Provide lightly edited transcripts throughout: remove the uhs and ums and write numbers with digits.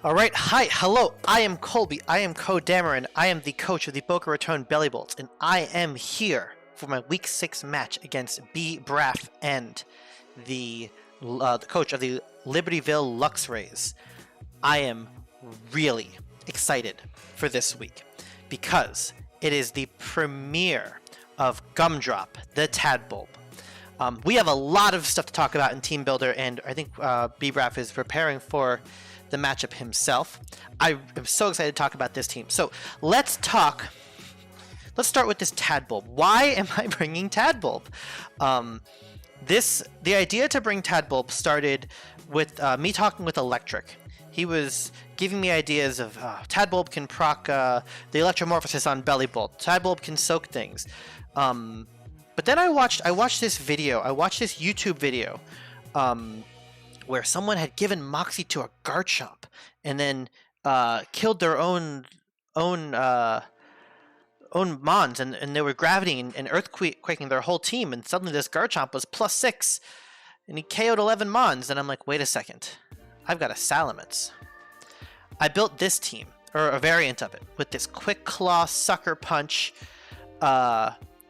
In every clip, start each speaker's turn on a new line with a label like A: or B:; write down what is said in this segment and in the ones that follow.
A: Alright, hi, hello, I am Colby, I am CoDameron, I am the coach of the Boca Raton Bellibolts, and I am here for my Week 6 match against BBRAFF and the coach of the Libertyville Luxrays. I am really excited for this week, because it is the premiere of Gumdrop, the Tadbulb. We have a lot of stuff to talk about in Team Builder, and I think BBRAFF is preparing for the matchup himself. I am so excited to talk about this team. So let's start with this Tadbulb. Why am I bringing Tadbulb? The idea to bring Tadbulb started with me talking with Electric. He was giving me ideas of Tadbulb can proc the Electromorphosis on Bellibolt. Tadbulb can soak things. But then I watched this video. I watched this YouTube video where someone had given Moxie to a Garchomp and then killed their own Mons, and they were gravitating and earthquaking their whole team, and suddenly this Garchomp was +6 and he KO'd 11 Mons, and I'm like, wait a second, I've got a Salamence. I built this team, or a variant of it, with this Quick Claw, Sucker Punch,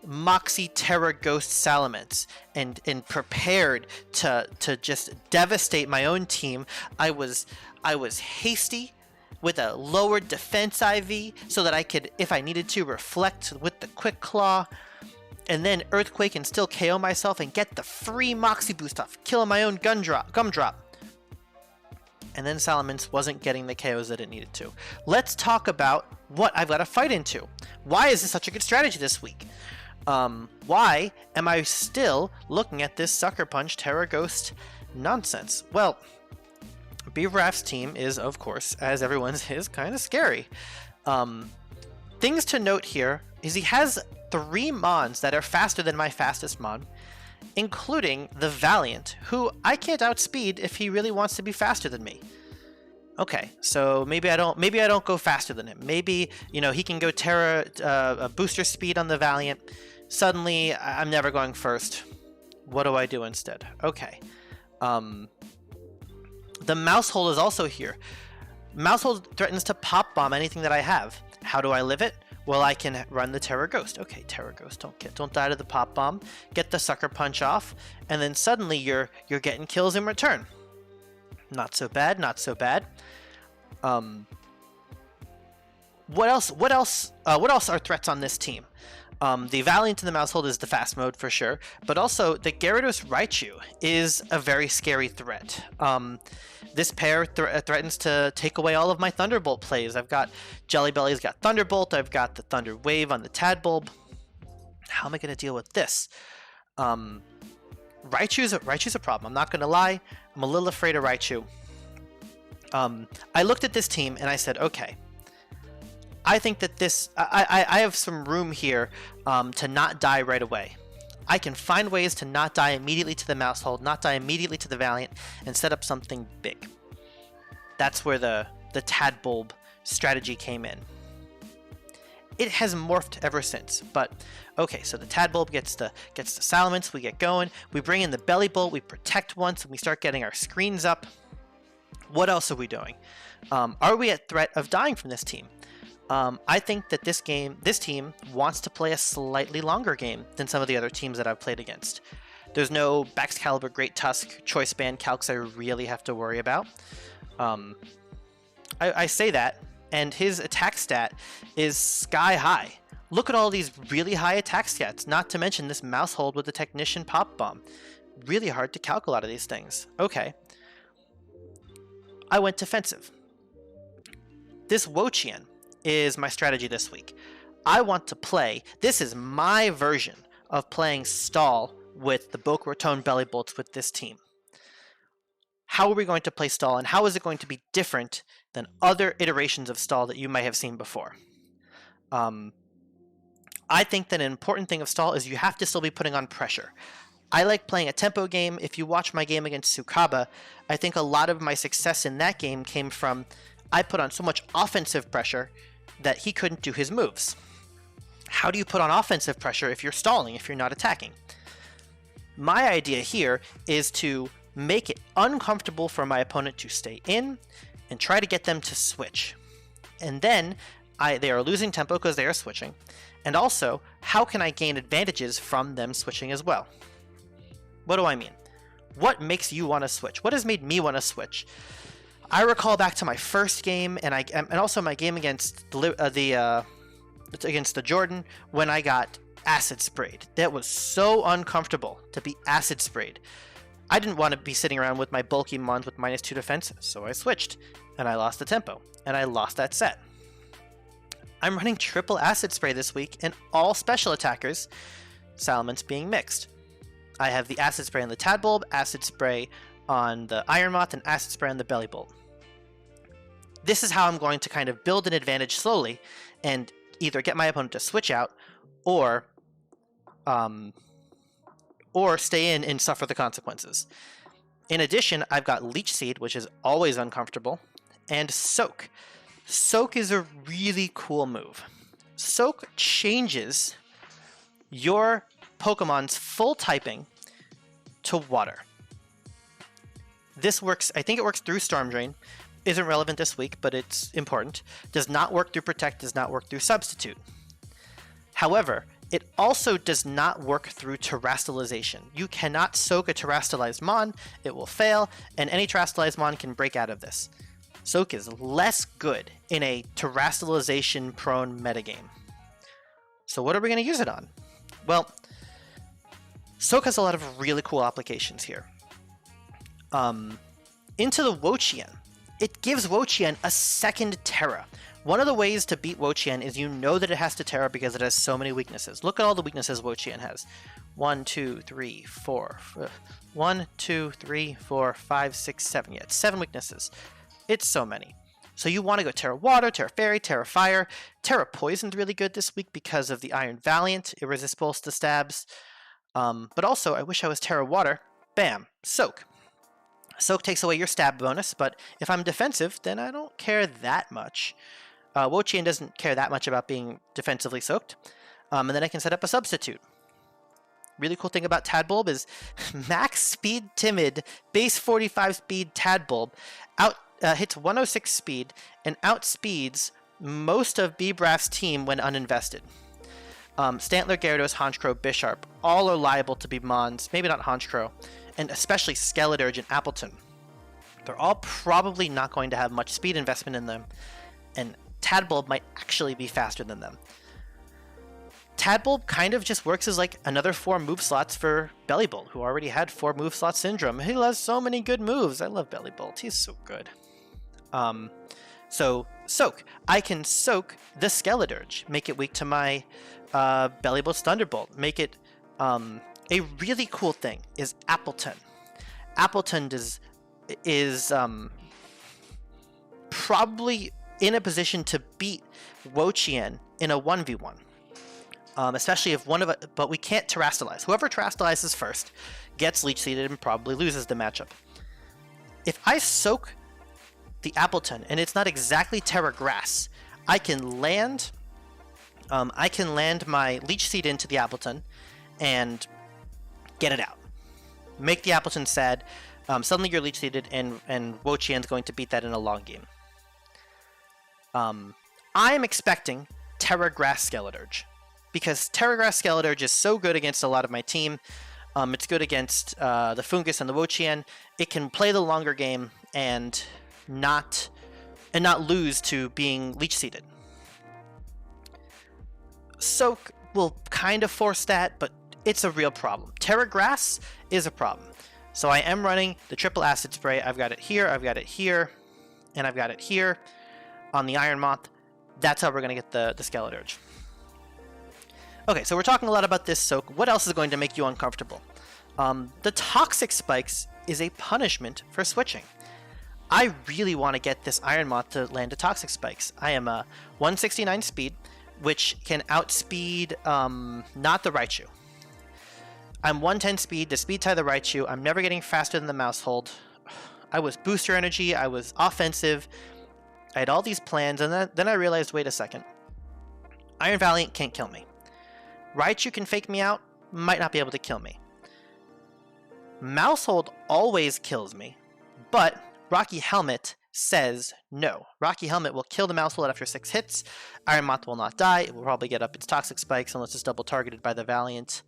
A: Moxie Terra Ghost Salamence, and prepared to just devastate my own team. I was hasty with a lowered defense IV so that I could, if I needed to, reflect with the Quick Claw, and then Earthquake and still KO myself and get the free Moxie boost off, killing my own Gumdrop. And then Salamence wasn't getting the KOs that it needed to. Let's talk about what I've got to fight into. Why is this such a good strategy this week? Why am I still looking at this Sucker Punch Terra Ghost nonsense? Well, BBRAFF's team is, of course, as everyone's is, kind of scary. Things to note here is he has 3 Mons that are faster than my fastest Mon, including the Valiant, who I can't outspeed if he really wants to be faster than me. Okay, so maybe I don't go faster than him. Maybe, you know, he can go Terra booster speed on the Valiant. Suddenly, I'm never going first. What do I do instead? Okay. The Mousehold is also here. Mousehold threatens to pop bomb anything that I have. How do I live it? Well, I can run the Terra Ghost. Okay, Terra Ghost, don't die to the pop bomb. Get the Sucker Punch off, and then suddenly you're getting kills in return. Not so bad, not so bad. What else are threats on this team? The Valiant and the Mousehold is the fast mode for sure, but also the Gyarados Raichu is a very scary threat. This pair threatens to take away all of my Thunderbolt plays. I've got Jelly Belly's got Thunderbolt, I've got the Thunder Wave on the Tadbulb. How am I going to deal with this? Raichu's a problem, I'm not going to lie. I'm a little afraid of Raichu. I looked at this team and I said, okay, I think that I have some room here to not die right away. I can find ways to not die immediately to the Mousehold, not die immediately to the Valiant, and set up something big. That's where the Tadbulb strategy came in. It has morphed ever since, but okay, so the Tadbulb gets the Salamence, we get going, we bring in the Bellibolt, we protect once, and we start getting our screens up. What else are we doing? Are we at threat of dying from this team? I think that this team wants to play a slightly longer game than some of the other teams that I've played against. There's no Baxcalibur, Great Tusk, Choice Band calcs I really have to worry about. I say that, and his attack stat is sky high. Look at all these really high attack stats, not to mention this Mousehold with the Technician Pop Bomb. Really hard to calc a lot of these things. Okay. I went defensive. This Wo-Chien is my strategy this week. I want to play, this is my version of playing stall with the Boca Raton Bellibolts with this team. How are we going to play stall, and how is it going to be different than other iterations of stall that you might have seen before? I think that an important thing of stall is you have to still be putting on pressure. I like playing a tempo game. If you watch my game against Tsukaba, I think a lot of my success in that game came from I put on so much offensive pressure that he couldn't do his moves. How do you put on offensive pressure if you're stalling, if you're not attacking? My idea here is to make it uncomfortable for my opponent to stay in, and try to get them to switch. And then they are losing tempo because they are switching. And also, how can I gain advantages from them switching as well? What do I mean? What makes you want to switch? What has made me want to switch? I recall back to my first game, and also my game against against the Jordan when I got acid sprayed. That was so uncomfortable to be acid sprayed. I didn't want to be sitting around with my bulky Mons with -2 defense, so I switched, and I lost the tempo, and I lost that set. I'm running triple acid spray this week, and all special attackers, Salamence being mixed. I have the acid spray on the Tadbulb, acid spray on the Iron Moth, and acid spray on the Bellibolt. This is how I'm going to kind of build an advantage slowly, and either get my opponent to switch out, or stay in and suffer the consequences. In addition, I've got Leech Seed, which is always uncomfortable, and Soak. Soak is a really cool move. Soak changes your Pokemon's full typing to water. This works, I think it works through Storm Drain. Isn't relevant this week, but it's important. Does not work through Protect, does not work through Substitute. However, it also does not work through Terastallization. You cannot soak a Terastallized Mon, it will fail, and any Terastallized Mon can break out of this. Soak is less good in a Terastallization-prone metagame. So what are we going to use it on? Well, Soak has a lot of really cool applications here. Into the Wo-Chien. It gives Wo-Chien a second Terra. One of the ways to beat Wo-Chien is you know that it has to Terra because it has so many weaknesses. Look at all the weaknesses Wo-Chien has. 1, 2, 3, 4. 1, 2, 3, 4, 5, 6, 7. Yeah, it's 7 weaknesses. It's so many. So you want to go Terra Water, Terra Fairy, Terra Fire. Terra Poison's really good this week because of the Iron Valiant. It resists pulse to stabs. But also, I wish I was Terra Water. Bam! Soak. Soak takes away your stab bonus, but if I'm defensive, then I don't care that much. Wo-Chien doesn't care that much about being defensively soaked. And then I can set up a substitute. Really cool thing about Tadbulb is max speed timid, base 45 speed Tadbulb hits 106 speed and outspeeds most of BBRAFF's team when uninvested. Stantler, Gyarados, Honchkrow, Bisharp, all are liable to be Mons, maybe not Honchkrow, and especially Skeledirge and Appleton. They're all probably not going to have much speed investment in them, and Tadbulb might actually be faster than them. Tadbulb kind of just works as like another 4 move slots for Bellibolt, who already had 4 move slot syndrome. He has so many good moves. I love Bellibolt. He's so good. So Soak. I can Soak the Skeledirge, make it weak to my Bellibolt's Thunderbolt. Make it a really cool thing is Appleton. Appleton is probably in a position to beat Wo-Chien in a 1v1. Especially if one of it, but we can't Terastallize. Whoever Terastallizes first gets Leech Seeded and probably loses the matchup. If I Soak the Appleton and it's not exactly Terra Grass, I can land my Leech Seed into the Appleton and get it out. Make the Appleton sad. Suddenly you're Leech Seeded and Wo-Chien's going to beat that in a long game. I'm expecting Terra Grass Skeledirge, because Terra Grass Skeledirge is so good against a lot of my team. It's good against the Fungus and the Wo-Chien. It can play the longer game and not lose to being Leech Seeded. Soak will kind of force that, but it's a real problem. Terra Grass is a problem. So I am running the triple acid spray. I've got it here, I've got it here, and I've got it here on the Iron Moth. That's how we're going to get the Skeledirge. Okay, so we're talking a lot about this Soak. What else is going to make you uncomfortable? The Toxic Spikes is a punishment for switching. I really want to get this Iron Moth to land a Toxic Spikes. I am a 169 speed, which can outspeed not the Raichu. I'm 110 speed to speed tie the Raichu. I'm never getting faster than the Mousehold. I was booster energy, I was offensive. I had all these plans, and then I realized, wait a second. Iron Valiant can't kill me. Raichu can fake me out, might not be able to kill me. Mousehold always kills me, but Rocky Helmet says no. Rocky Helmet will kill the Mouse Bullet after 6 hits. Iron Moth will not die. It will probably get up its Toxic Spikes unless it's double targeted by the Valiant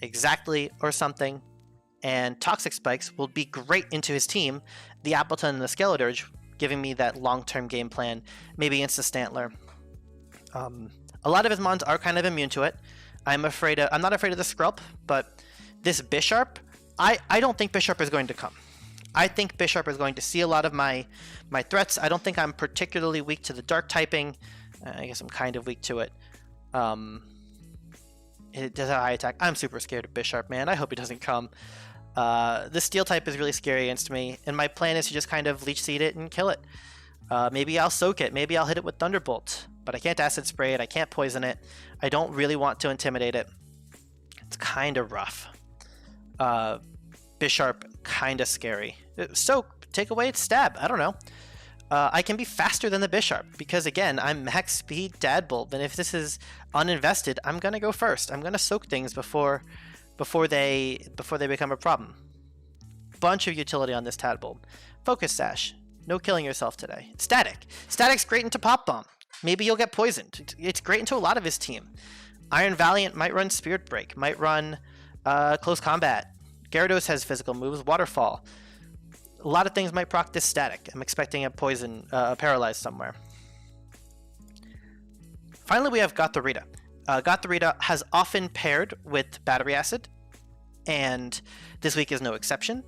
A: exactly or something. And Toxic Spikes will be great into his team, the Appleton and the Skeledirge, giving me that long-term game plan, maybe Insta-Stantler. A lot of his mons are kind of immune to it. I'm not afraid of the Skrulp, but this Bisharp, I don't think Bisharp is going to come. I think Bisharp is going to see a lot of my threats. I don't think I'm particularly weak to the Dark typing. I guess I'm kind of weak to it. It does have high attack. I'm super scared of Bisharp, man. I hope he doesn't come. The Steel type is really scary against me, and my plan is to just kind of Leech Seed it and kill it. Maybe I'll Soak it. Maybe I'll hit it with Thunderbolt. But I can't Acid Spray it. I can't Poison it. I don't really want to Intimidate it. It's kind of rough. Bisharp, kind of scary. Soak, take away its Stab. I don't know. I can be faster than the Bisharp because, again, I'm max speed Tadpole. And if this is uninvested, I'm going to go first. I'm going to soak things before they become a problem. Bunch of utility on this Tadpole. Focus Sash. No killing yourself today. Static. Static's great into Pop Bomb. Maybe you'll get poisoned. It's great into a lot of his team. Iron Valiant might run Spirit Break. Might run Close Combat. Gyarados has physical moves. Waterfall. A lot of things might proc this Static. I'm expecting a Poison, Paralyze somewhere. Finally, we have Gothorita. Gothorita has often paired with Battery Acid, and this week is no exception.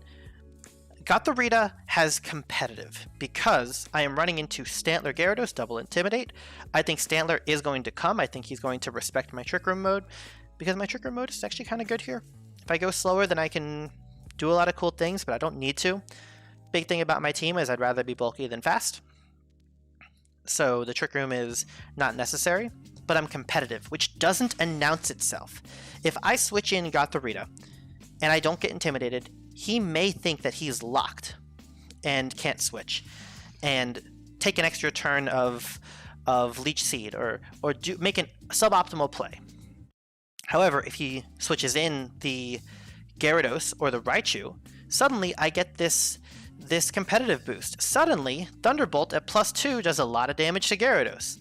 A: Gothorita has competitive because I am running into Stantler Gyarados, double Intimidate. I think Stantler is going to come. I think he's going to respect my Trick Room mode because my Trick Room mode is actually kind of good here. If I go slower, then I can do a lot of cool things, but I don't need to. Big thing about my team is I'd rather be bulky than fast. So the Trick Room is not necessary, but I'm competitive, which doesn't announce itself. If I switch in Gothorita and I don't get intimidated, he may think that he's locked and can't switch and take an extra turn of Leech Seed or make a suboptimal play. However, if he switches in the Gyarados or the Raichu, suddenly I get this competitive boost. Suddenly, Thunderbolt at +2 does a lot of damage to Gyarados.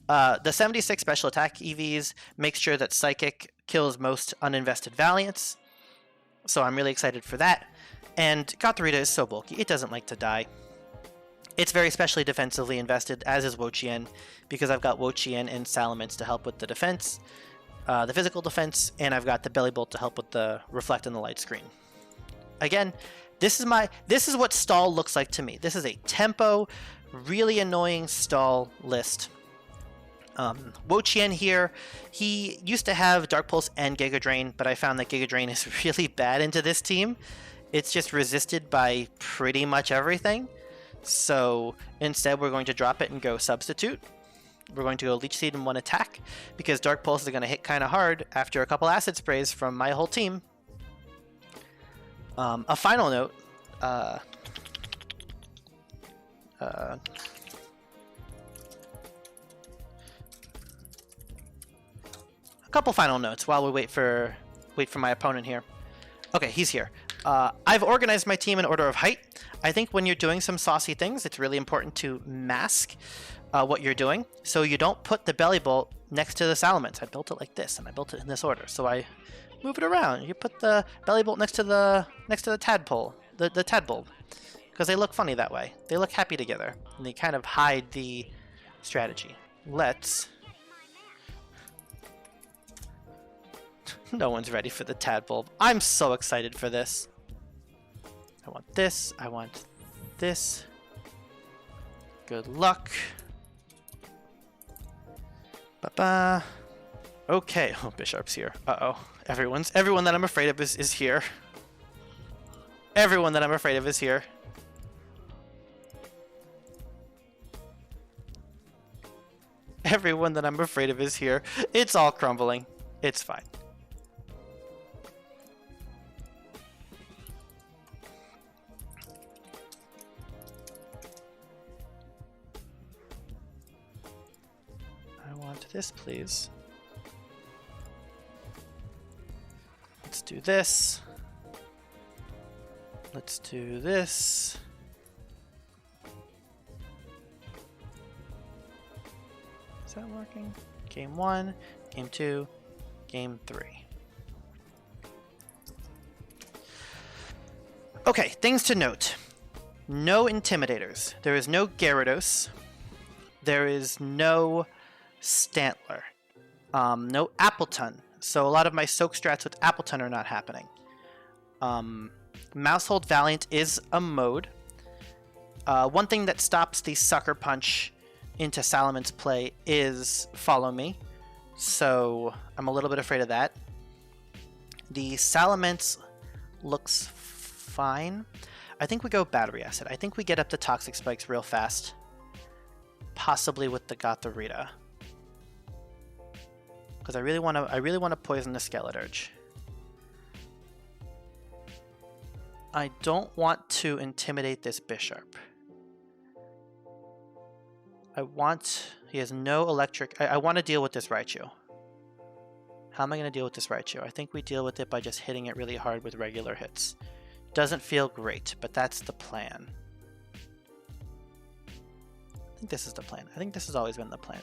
A: The 76 special attack EVs make sure that Psychic kills most uninvested Valiants, so I'm really excited for that. And Gothorita is so bulky, it doesn't like to die. It's very specially defensively invested, as is Wo-Chien, because I've got Wo-Chien and Salamence to help with the defense, the physical defense, and I've got the Bellibolt to help with the Reflect and the Light Screen. Again, this is what stall looks like to me. This is a tempo, really annoying stall list. Wo-Chien here, he used to have Dark Pulse and Giga Drain, but I found that Giga Drain is really bad into this team. It's just resisted by pretty much everything. So instead we're going to drop it and go Substitute. We're going to go Leech Seed in one attack, because Dark Pulse is going to hit kind of hard after a couple Acid Sprays from my whole team. A final note, a couple final notes while we wait for my opponent here. Okay, he's here. I've organized my team in order of height. I think when you're doing some saucy things, it's really important to mask what you're doing, so you don't put the Bellibolt next to the Salamence. I built it like this, and I built it in this order, so I move it around. You put the Bellibolt next to the Tadpole, the Tadpole, because they look funny that way. They look happy together, and they kind of hide the strategy. Let's... No one's ready for the Tadpole. I'm so excited for this. I want this. I want this. Good luck. Ba-ba. Okay. Oh, Bisharp's here. Uh-oh. Everyone that I'm afraid of is here. Everyone that I'm afraid of is here. Everyone that I'm afraid of is here. It's all crumbling. It's fine. I want this, please. Let's do this. Let's do this. Is that working? Game 1, Game 2, Game 3. Okay, things to note. No Intimidators. There is no Gyarados. There is no Stantler. No Appleton. So a lot of my soak strats with Appleton are not happening. Mousehold Valiant is a mode. One thing that stops the Sucker Punch into Salaman's play is Follow Me. So I'm a little bit afraid of that. The Salamence looks fine. I think we go Battery Acid. I think we get up the Toxic Spikes real fast. Possibly with the Gothorita. Because I really want to poison the Skeleturge. I don't want to intimidate this Bisharp. He has no electric. I want to deal with this Raichu. How am I going to deal with this Raichu? I think we deal with it by just hitting it really hard with regular hits. Doesn't feel great, but that's the plan. I think this is the plan. I think this has always been the plan.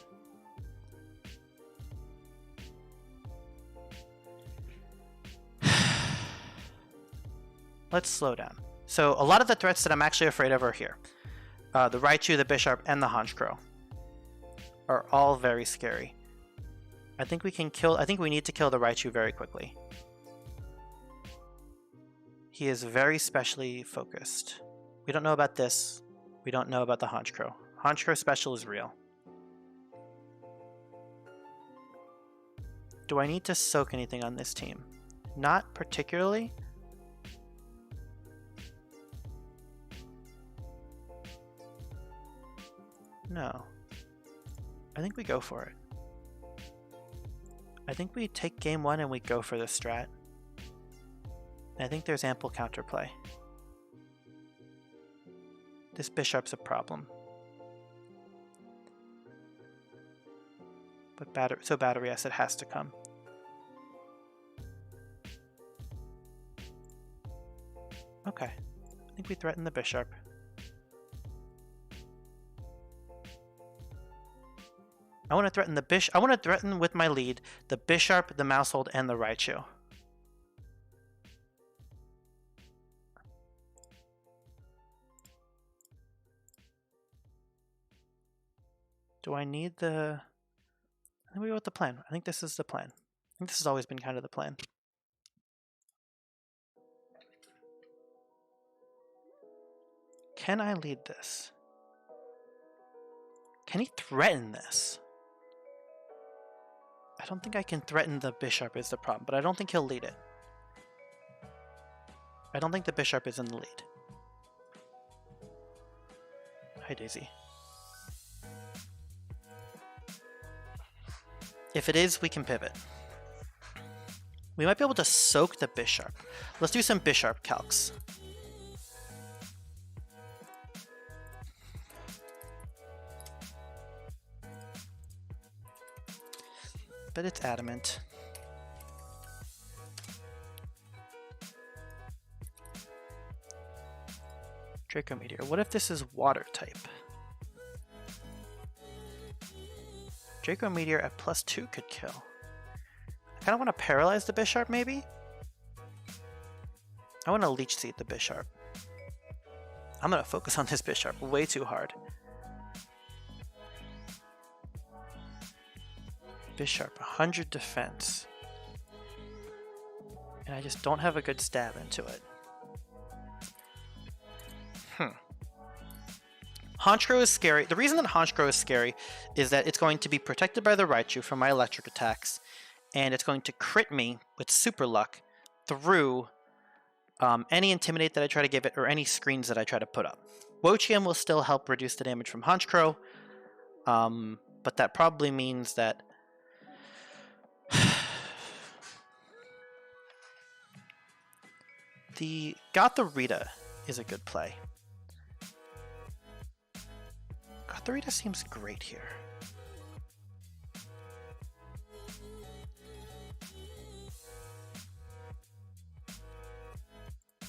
A: Let's slow down. So a lot of the threats that I'm actually afraid of are here. The Raichu, the Bisharp, and the Honchkrow are all very scary. I think we need to kill the Raichu very quickly. He is very specially focused. We don't know about this. We don't know about the Honchkrow. Honchkrow special is real. Do I need to soak anything on this team? Not particularly. No. I think we go for it. I think we take game 1 and we go for the strat. And I think there's ample counterplay. This Bisharp's a problem. But Battery Acid has to come. Okay. I think we threaten the Bisharp. I want to threaten I want to threaten with my lead the Bisharp, the Mousehold, and the Raichu. Do I need the... I think we go with the plan. I think this is the plan. I think this has always been kind of the plan. Can I lead this? Can he threaten this? I don't think I can threaten the Bisharp is the problem, but I don't think he'll lead it. I don't think the Bisharp is in the lead. Hi, Daisy. If it is, we can pivot. We might be able to soak the Bisharp. Let's do some Bisharp calcs. But it's adamant. Draco Meteor. What if this is water type? Draco Meteor at +2 could kill. I kind of want to paralyze the Bisharp, maybe? I want to Leech Seed the Bisharp. I'm going to focus on this Bisharp way too hard. Bisharp, 100 defense. And I just don't have a good stab into it. Honchkrow is scary. The reason that Honchkrow is scary is that it's going to be protected by the Raichu from my electric attacks, and it's going to crit me with Super Luck through any Intimidate that I try to give it or any screens that I try to put up. Wochium will still help reduce the damage from Honchkrow, but that probably means that the Gothorita is a good play. Gothorita seems great here.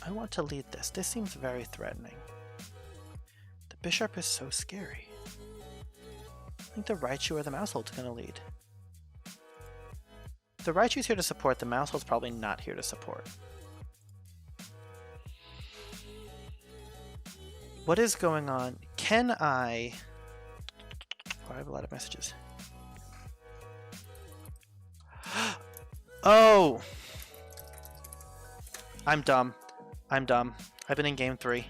A: I want to lead this. This seems very threatening. The Bisharp is so scary. I think the Raichu or the Mousehold's gonna lead. If the Raichu's here to support, the Mousehold's probably not here to support. What is going on? Can I... Oh, I have a lot of messages. Oh! I'm dumb. I'm dumb. I've been in game 3.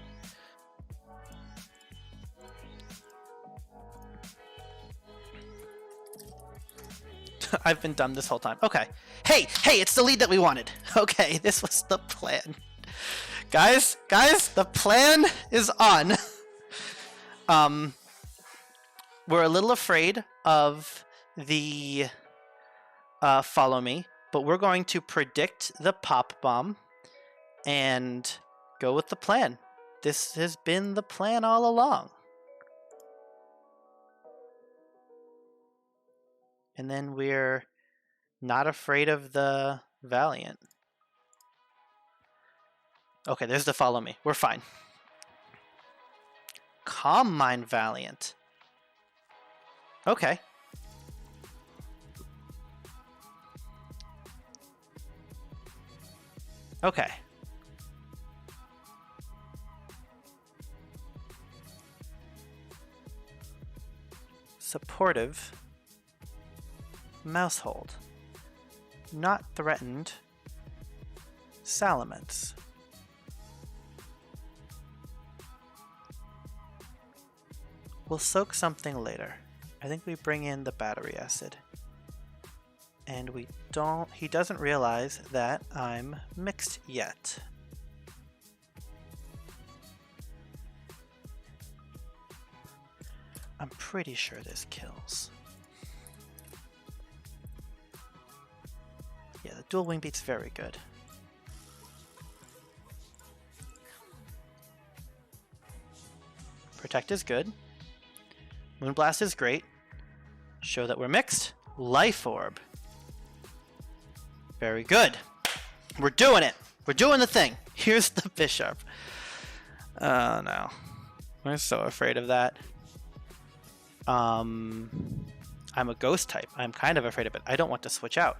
A: I've been dumb this whole time. Okay. Hey, it's the lead that we wanted. Okay, this was the plan. Guys, the plan is on. We're a little afraid of the follow me, but we're going to predict the pop bomb and go with the plan. This has been the plan all along. And then we're not afraid of the Valiant. Okay, there's the follow me. We're fine. Calm Mind Valiant. Okay. Okay. Supportive. Mousehold. Not threatened. Salamence. We'll soak something later. I think we bring in the battery acid. And we don't... He doesn't realize that I'm mixed yet. I'm pretty sure this kills. Yeah, the dual wing beat's very good. Protect is good. Moonblast is great. Show that we're mixed. Life Orb. Very good. We're doing it. We're doing the thing. Here's the Bishop. Oh no. We're so afraid of that. I'm a ghost type. I'm kind of afraid of it. I don't want to switch out.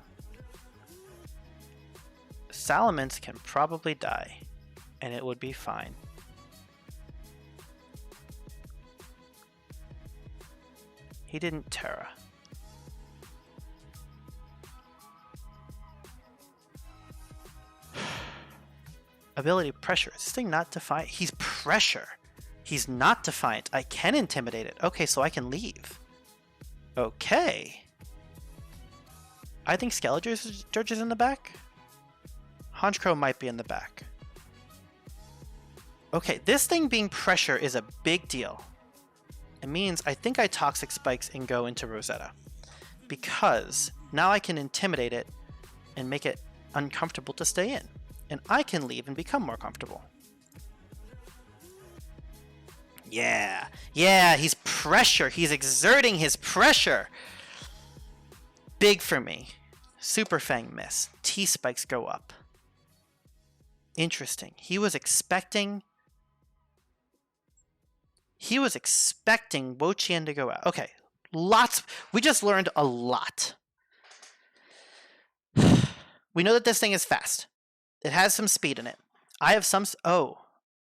A: Salamence can probably die, and it would be fine. He didn't Terra. Ability Pressure. Is this thing not defiant? He's Pressure. He's not defiant. I can intimidate it. Okay, so I can leave. Okay. I think Skeledirge is in the back. Honchkrow might be in the back. Okay, this thing being Pressure is a big deal. It means I think I Toxic Spikes and go into Rosetta. Because now I can intimidate it and make it uncomfortable to stay in. And I can leave and become more comfortable. Yeah, he's Pressure. He's exerting his pressure. Big for me. Super Fang miss. T-Spikes go up. Interesting. He was expecting Wo-Chien to go out. Okay, lots. We just learned a lot. We know that this thing is fast. It has some speed in it. I have some...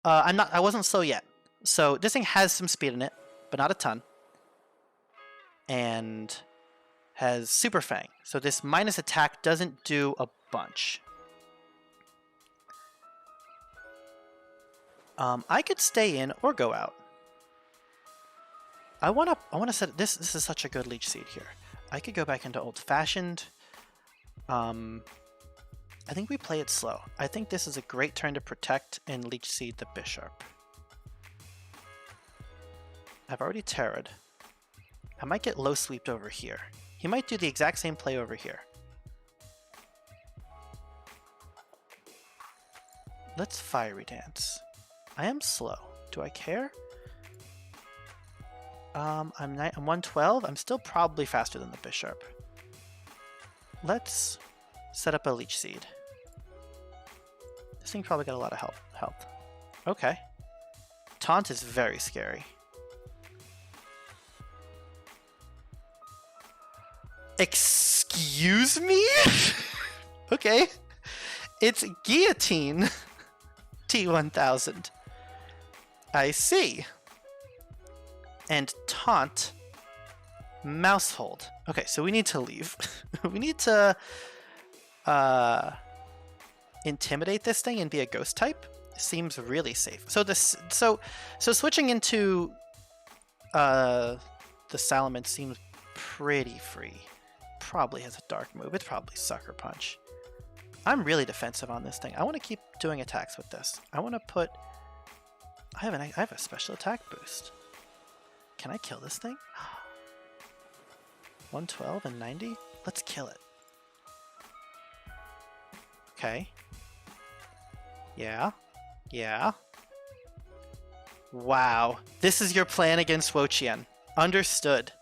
A: I wasn't slow yet. So this thing has some speed in it, but not a ton. And has Super Fang. So this minus attack doesn't do a bunch. I could stay in or go out. I wanna set this. This is such a good Leech Seed here. I could go back into Old Fashioned. I think we play it slow. I think this is a great turn to protect and Leech Seed the Bishop. I've already Terra'd. I might get low sweeped over here. He might do the exact same play over here. Let's Fiery Dance. I am slow. Do I care? I'm 112. I'm still probably faster than the Bishop. Let's set up a Leech Seed. This thing probably got a lot of health. Okay. Taunt is very scary. Excuse me? Okay. It's Guillotine T1000. I see. And Taunt Mousehold. Okay, so we need to leave. We need to intimidate this thing and be a ghost type. Seems really safe. So switching into the Salamence seems pretty free. Probably has a dark move. It's probably Sucker Punch. I'm really defensive on this thing. I want to keep doing attacks with this. I want to put... I have a special attack boost. Can I kill this thing? 112 and 90? Let's kill it. Okay. Yeah. Yeah. Wow. This is your plan against Wo-Chien. Understood.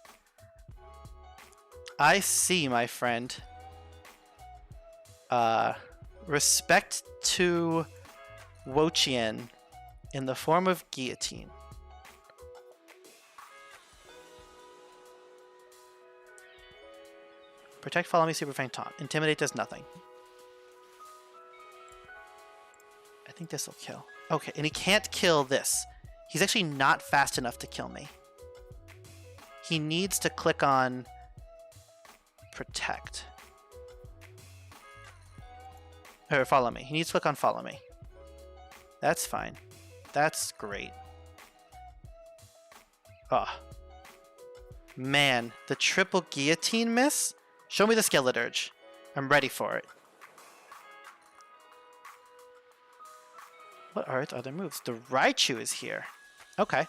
A: I see, my friend. Respect to Wo-Chien in the form of Guillotine. Protect, follow me, Super Fang Taunt. Intimidate does nothing. I think this will kill. Okay, and he can't kill this. He's actually not fast enough to kill me. He needs to click on Protect. Or follow me. He needs to click on follow me. That's fine. That's great. Oh. Man, the triple guillotine miss? Show me the Skeleturge. I'm ready for it. What are its other moves? The Raichu is here. Okay.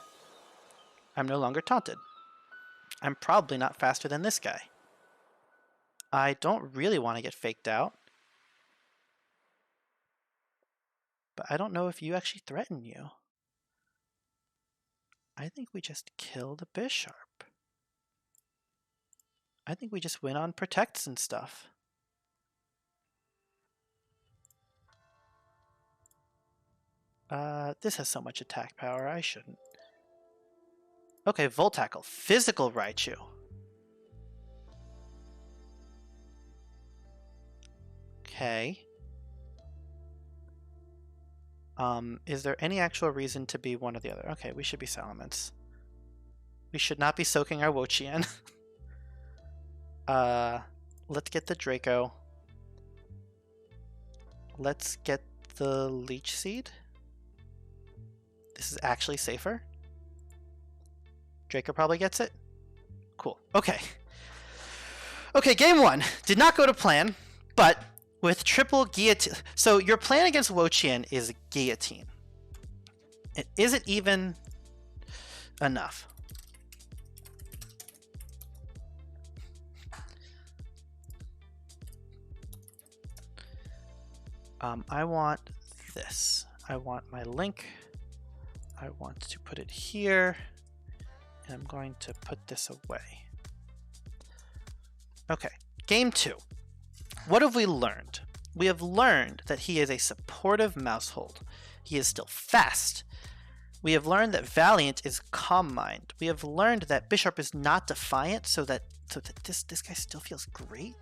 A: I'm no longer taunted. I'm probably not faster than this guy. I don't really want to get faked out. But I don't know if you actually threaten you. I think we just kill the Bisharp. I think we just win on protects and stuff. This has so much attack power, I shouldn't. Okay, Volt Tackle. Physical Raichu. Okay. Is there any actual reason to be one or the other? Okay, we should be Salamence. We should not be soaking our Wo-Chien. Let's get the Draco. Let's get the Leech Seed. This is actually safer. Draco probably gets it. Cool. Okay. Okay, game one. Did not go to plan, but with triple guillotine. So your plan against Wo-Chien is guillotine. And is it even enough? I want this. I want my link. I want to put it here. And I'm going to put this away. Okay, game two. What have we learned? We have learned that he is a supportive Mousehold. He is still fast. We have learned that Valiant is Calm Mind. We have learned that Bisharp is not Defiant, so that this guy still feels great.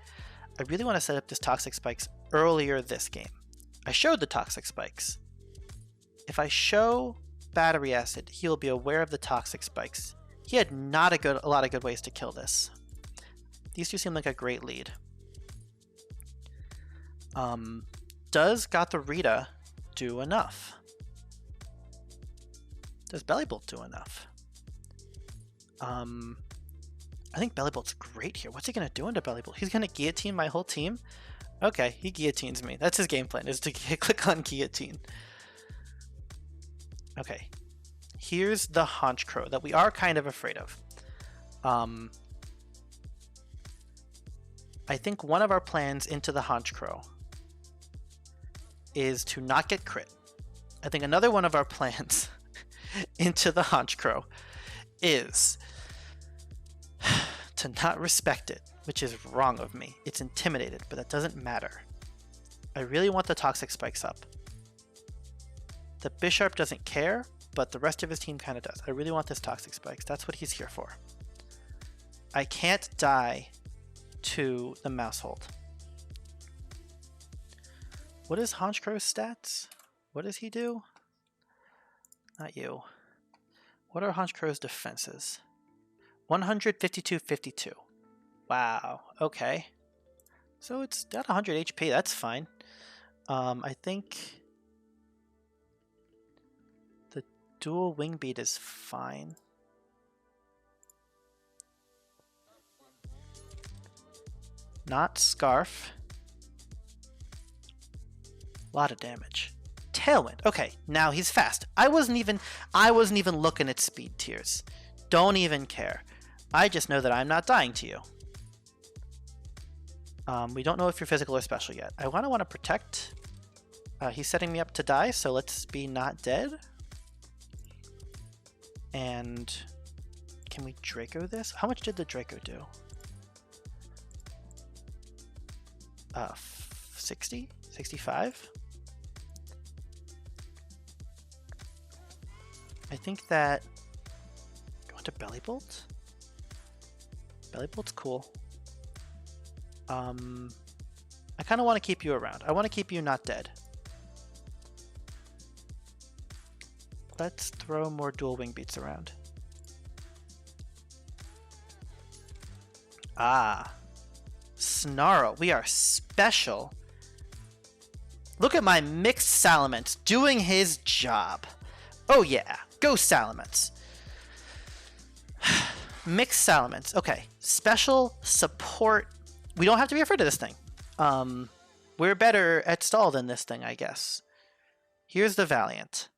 A: I really want to set up this Toxic Spikes earlier this game. I showed the Toxic Spikes. If I show Battery Acid, he'll be aware of the Toxic Spikes. He had not a lot of good ways to kill this. These two seem like a great lead. Does Gothorita do enough? Does Bellibolt do enough? I think Bellibolt's great here. What's he gonna do into Bellibolt? He's gonna guillotine my whole team? Okay, he guillotines me. That's his game plan, is to click on guillotine. Okay, here's the Honchkrow that we are kind of afraid of. I think one of our plans into the Honchkrow is to not get crit. I think another one of our plans into the Honchkrow is to not respect it, which is wrong of me. It's intimidated, but that doesn't matter. I really want the Toxic Spikes up. The Bisharp doesn't care, but the rest of his team kind of does. I really want this Toxic Spikes. That's what he's here for. I can't die to the mouse hold. What is Honchcrow's stats? What does he do? Not you. What are Honchcrow's defenses? 152-52. Wow, okay. So it's got 100 HP, that's fine. I think the dual wing beat is fine. Not Scarf. A lot of damage. Tailwind. Okay, now he's fast. I wasn't even looking at speed tiers. Don't even care. I just know that I'm not dying to you. We don't know if you're physical or special yet. I want to protect. He's setting me up to die, so let's be not dead. And can we Draco this? How much did the Draco do? 60? 65? I think that going to Bellibolt? Bellibolt's cool. I kind of want to keep you around. I want to keep you not dead. Let's throw more dual wing beats around. Ah. Snarl. We are special. Look at my mixed Salamence doing his job. Oh yeah. Go Salamence. Mixed Salamence. Okay. Special support. We don't have to be afraid of this thing. We're better at stall than this thing, I guess. Here's the Valiant.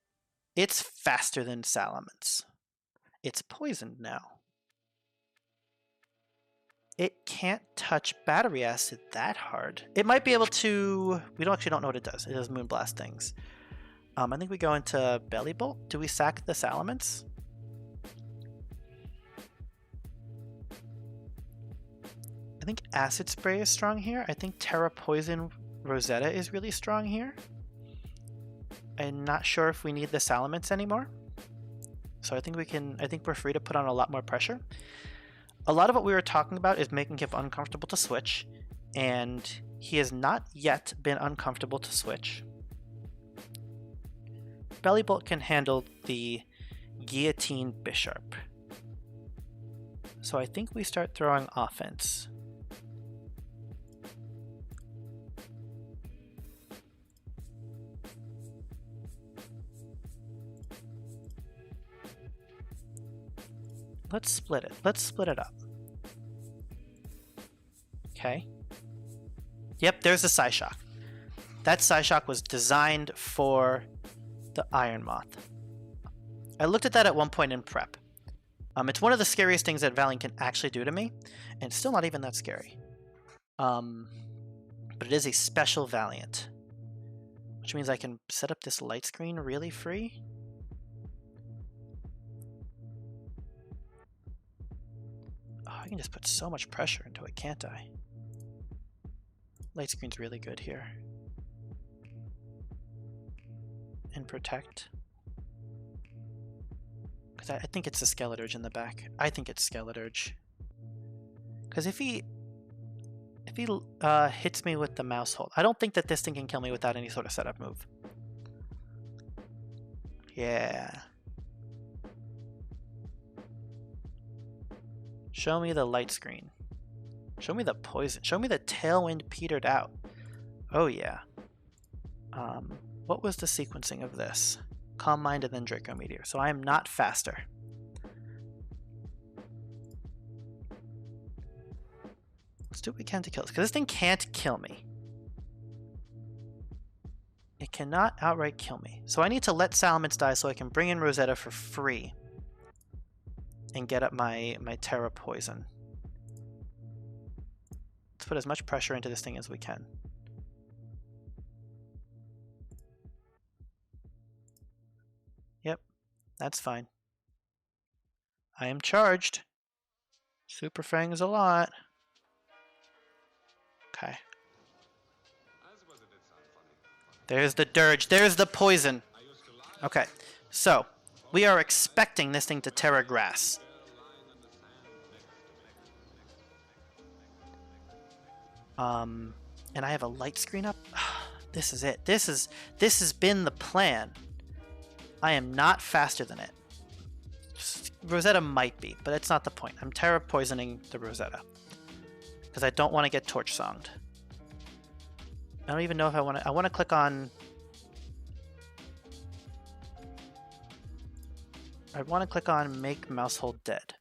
A: It's faster than Salamence. It's poisoned now. It can't touch battery acid that hard. It might be able to... We actually don't know what it does. It does Moonblast things. I think we go into Bellibolt. Do we sack the Salamence? I think Acid Spray is strong here. I think Terra Poison Rosetta is really strong here. I'm not sure if we need the Salamence anymore. So I think we're free to put on a lot more pressure. A lot of what we were talking about is making him uncomfortable to switch, and he has not yet been uncomfortable to switch. Bellibolt can handle the Guillotine Bisharp. So I think we start throwing offense. Let's split it. Let's split it up. Okay. Yep, there's the Psyshock. That Psyshock was designed for the Iron Moth. I looked at that at one point in prep. It's one of the scariest things that Valiant can actually do to me, and it's still not even that scary. But it is a special Valiant, which means I can set up this light screen really free. Oh, I can just put so much pressure into it, can't I? Light screen's really good here. And protect. Because I think it's the Skeleturge in the back. I think it's Skeleturge. Because if he hits me with the mouse hold, I don't think that this thing can kill me without any sort of setup move. Yeah. Show me the light screen. Show me the poison. Show me the Tailwind petered out. Oh yeah. What was the sequencing of this? Calm Mind and then Draco Meteor. So I am not faster. Let's do what we can to kill this, because this thing can't kill me. It cannot outright kill me. So I need to let Salamence die so I can bring in Rosetta for free and get up my Terra Poison. Let's put as much pressure into this thing as we can. Yep, that's fine. I am charged. Super Fang's a lot. Okay. There's the Dirge. There's the poison. Okay, so we are expecting this thing to Terra Grass. And I have a light screen up. This is it. This has been the plan. I am not faster than it. Rosetta might be, but it's not the point. I'm Terra poisoning the Rosetta because I don't want to get torch songed. I don't even know if I want to. I want to click on. I want to click on make Mousehold dead.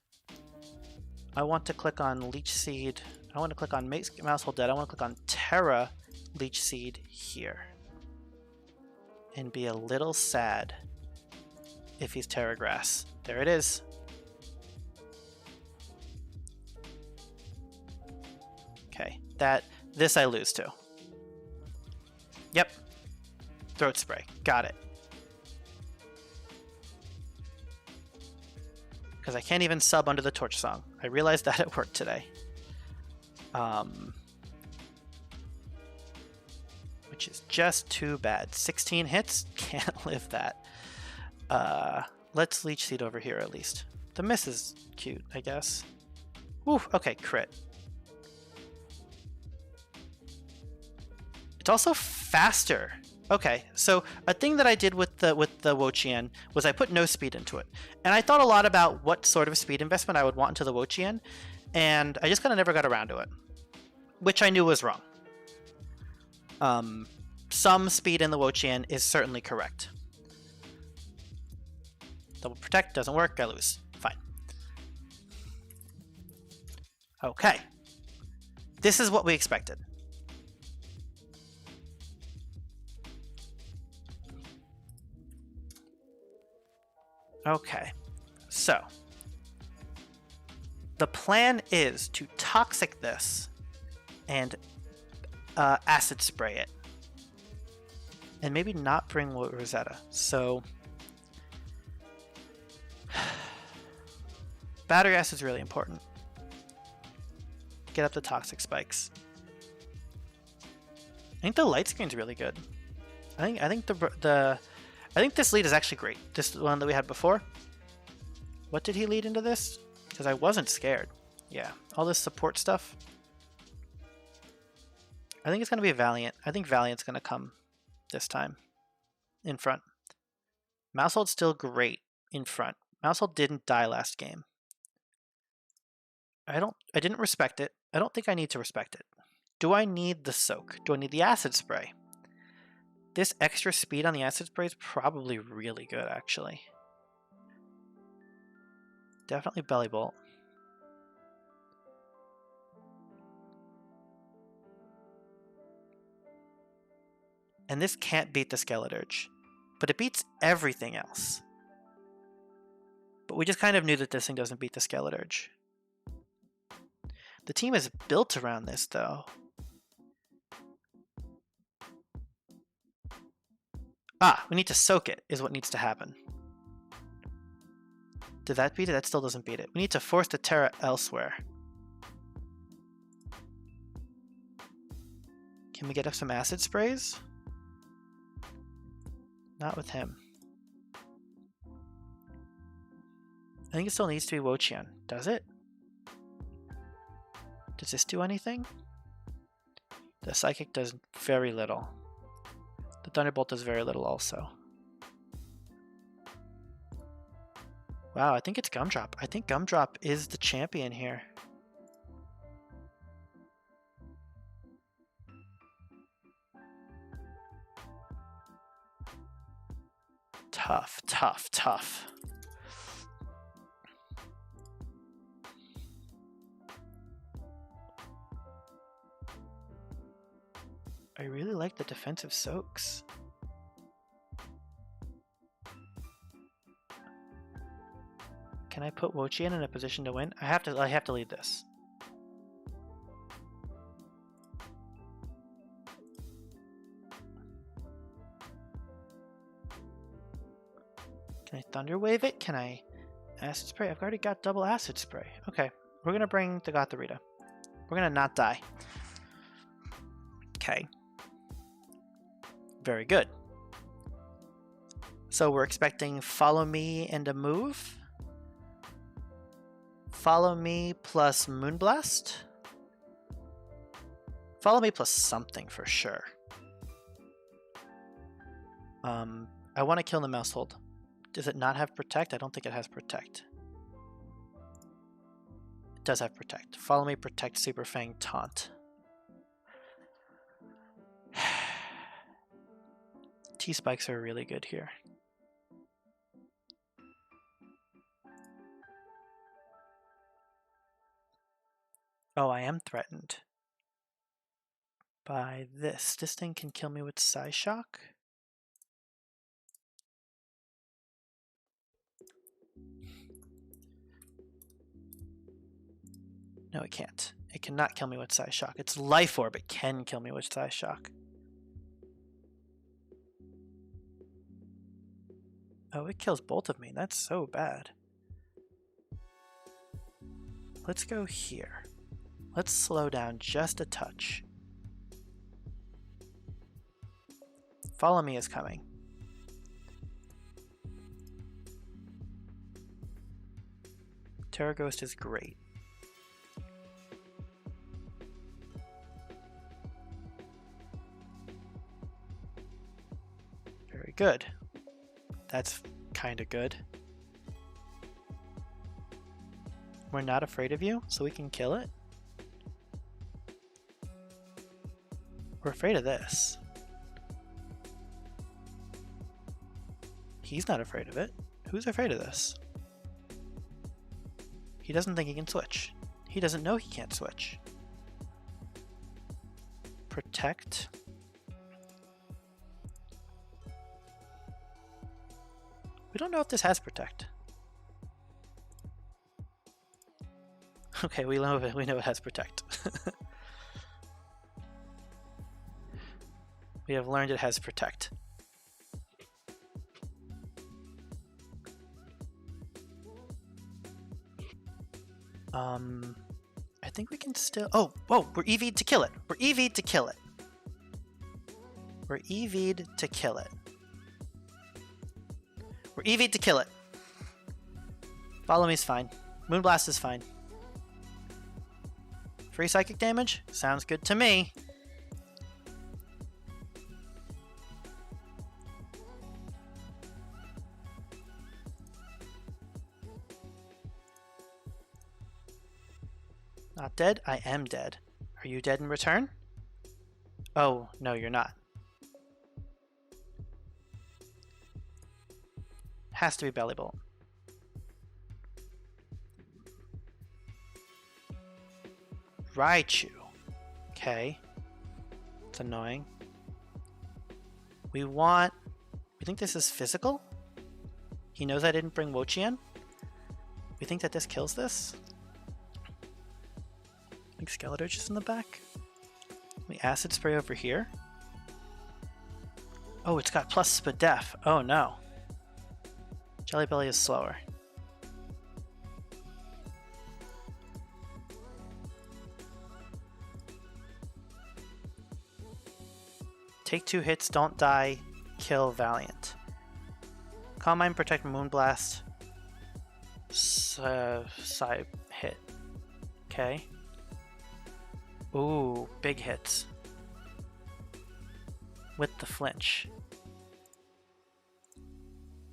A: I want to click on leech seed. I want to click on make Mousehold dead. I want to click on Terra leech seed here, and be a little sad if he's Terra grass. There it is. Okay, this I lose to. Yep. Throat spray. Got it. Because I can't even sub under the torch song. I realized that at work today. Which is just too bad. 16 hits? Can't live that. Let's leech seed over here at least. The miss is cute, I guess. Ooh, okay, crit. It's also faster. Okay, so a thing that I did with the Wo-Chien was I put no speed into it. And I thought a lot about what sort of speed investment I would want into the Wo-Chien, and I just kind of never got around to it, which I knew was wrong. Some speed in the Wo-Chien is certainly correct. Double protect doesn't work, I lose. Fine. Okay. This is what we expected. Okay, so the plan is to toxic this and acid spray it, and maybe not bring Rosetta. So battery acid is really important. Get up the toxic spikes. I think the light screen's really good. I think this lead is actually great. This one that we had before. What did he lead into this? Because I wasn't scared. Yeah, all this support stuff. I think it's going to be Valiant. I think Valiant's going to come this time in front. Mousehold's still great in front. Mousehold didn't die last game. I didn't respect it. I don't think I need to respect it. Do I need the soak? Do I need the acid spray? This extra speed on the acid spray is probably really good, actually. Definitely belly bolt. And this can't beat the Skeleturge, but it beats everything else. But we just kind of knew that this thing doesn't beat the Skeleturge. The team is built around this, though. Ah, we need to soak it, is what needs to happen. Did that beat it? That still doesn't beat it. We need to force the Terra elsewhere. Can we get up some acid sprays? Not with him. I think it still needs to be Wo-Chien. Does it? Does this do anything? The Psychic does very little. The Thunderbolt does very little also. Wow, I think it's Gumdrop. I think Gumdrop is the champion here. Tough, tough, tough. I really like the defensive soaks. Can I put Wo-Chien in a position to win? I have to lead this. Can I Thunder Wave it? Can I Acid Spray? I've already got double Acid Spray. Okay, we're gonna bring the Gothorita. We're gonna not die. Okay. Very good. So we're expecting Follow Me and a move. Follow Me plus Moonblast. Follow me plus something for sure. I want to kill the Mousehold. Does it not have Protect? I don't think it has Protect. It does have Protect. Follow me, Protect, Super Fang, Taunt. T-Spikes are really good here. Oh, I am threatened by this. This thing can kill me with Psyshock. No, it can't. It cannot kill me with Psyshock. It's Life Orb. It can kill me with Psyshock. Oh, it kills both of me. That's so bad. Let's go here. Let's slow down just a touch. Follow Me is coming. Terra Ghost is great. Very good. That's kind of good. We're not afraid of you, so we can kill it. We're afraid of this. He's not afraid of it. Who's afraid of this? He doesn't think he can switch. He doesn't know he can't switch. Protect. We don't know if this has Protect. Okay, we know it has Protect. We have learned it has Protect. I think we can still... Oh, whoa, we're EV'd to kill it. We're EV'd to kill it. We're EV'd to kill it. We're EV'd to kill it. Follow Me's fine. Moonblast is fine. Free psychic damage? Sounds good to me. Not dead? I am dead. Are you dead in return? Oh, no, you're not. Has to be Bellibolt. Raichu. Okay. It's annoying. We think this is physical? He knows I didn't bring Wo-Chien? We think that this kills this? I think Skeletor's just in the back. We Acid Spray over here. Oh, it's got plus Spadef. Oh no. Jelly Belly is slower. Take 2 hits, don't die, kill Valiant. Calm Mind, Protect, Moonblast. Side hit. Okay. Ooh, big hits. With the flinch.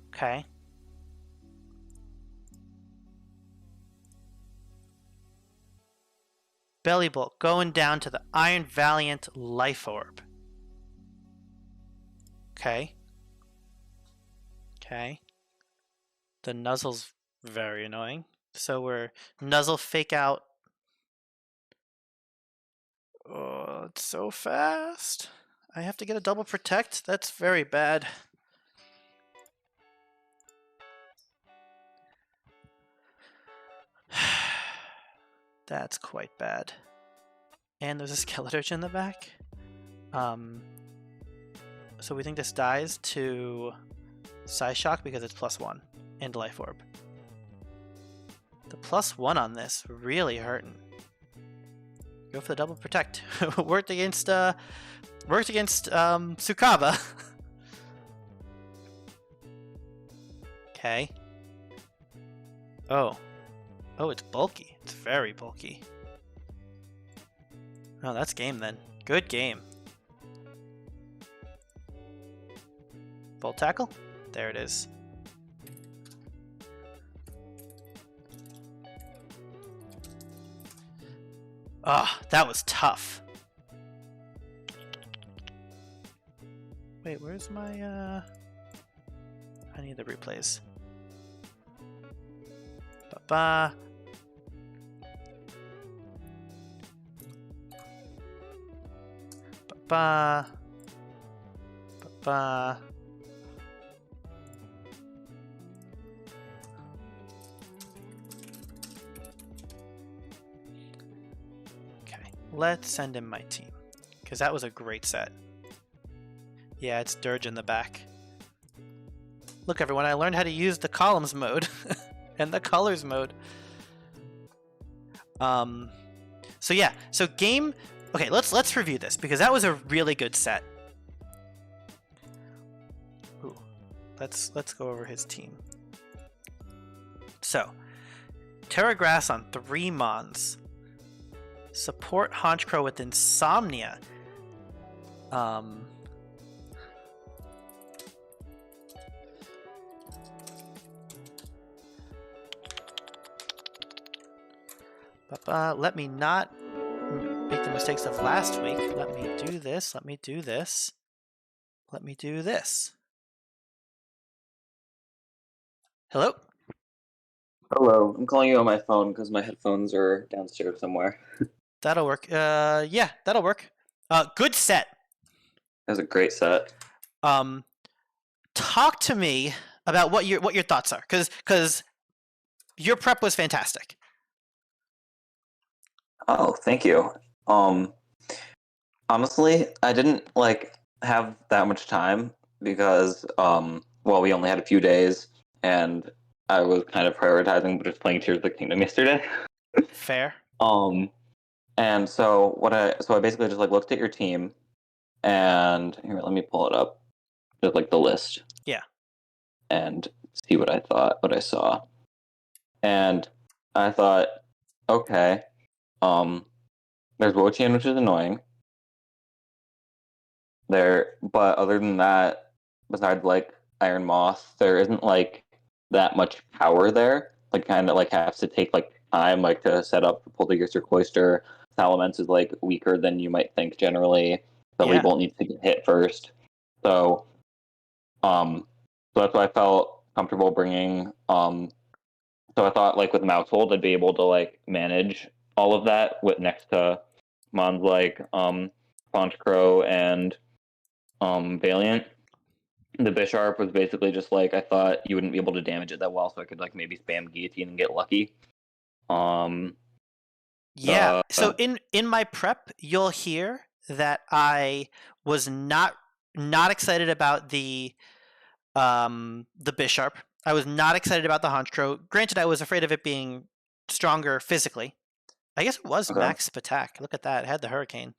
A: Okay. Bellibolt going down to the Iron Valiant Life Orb. Okay. Okay. The Nuzzle's very annoying. So we're Nuzzle Fake Out. Oh, it's so fast. I have to get a double Protect? That's very bad. That's quite bad. And there's a Skeletor in the back. So we think this dies to Psyshock because it's +1 and Life Orb. The +1 on this really hurting. Go for the double Protect. Worked against Sukaba. Okay. Oh, it's bulky. It's very bulky. Oh, that's game then. Good game. Bolt tackle. There it is. Ah, that was tough. Wait, where's my I need the replays. Ba-ba. Ba-ba. Ba-ba. Okay, let's send him my team, because that was a great set. Yeah, it's Dirge in the back. Look, everyone, I learned how to use the columns mode and the colors mode. So yeah, so game. Okay, let's review this, because that was a really good set. Ooh, let's go over his team. So, Terragrass on 3 Mons. Support Honchcrow with Insomnia. Let me not make the mistakes of last week. Let me do this. Let me do this. Let me do this. Hello?
B: Hello. I'm calling you on my phone because my headphones are downstairs somewhere.
A: That'll work. Yeah, that'll work. Good set.
B: That was a great set.
A: Talk to me about what your thoughts are, because your prep was fantastic.
B: Oh, thank you. Honestly, I didn't have that much time because we only had a few days, and I was kind of prioritizing just playing Tears of the Kingdom yesterday.
A: Fair.
B: And so I basically just looked at your team, and here, let me pull it up, just the list.
A: Yeah.
B: And see what I saw, and I thought, okay, there's Wotian, which is annoying. But other than that, besides Iron Moth, there isn't that much power there. Kind of has to take time to set up Poltergeist or Cloister. Salamence is weaker than you might think generally. Bellibolt needs to get hit first. So that's why I felt comfortable bringing. So I thought with Mousehold I'd be able to manage all of that with next to mons Honchcrow and Valiant. The Bisharp was basically just I thought you wouldn't be able to damage it that well, so I could maybe spam Guillotine and get lucky.
A: Yeah. So in my prep, you'll hear that I was not excited about the Bisharp. I was not excited about the Honchcrow. Granted, I was afraid of it being stronger physically. I guess it was max attack. Look at that. It had the Hurricane.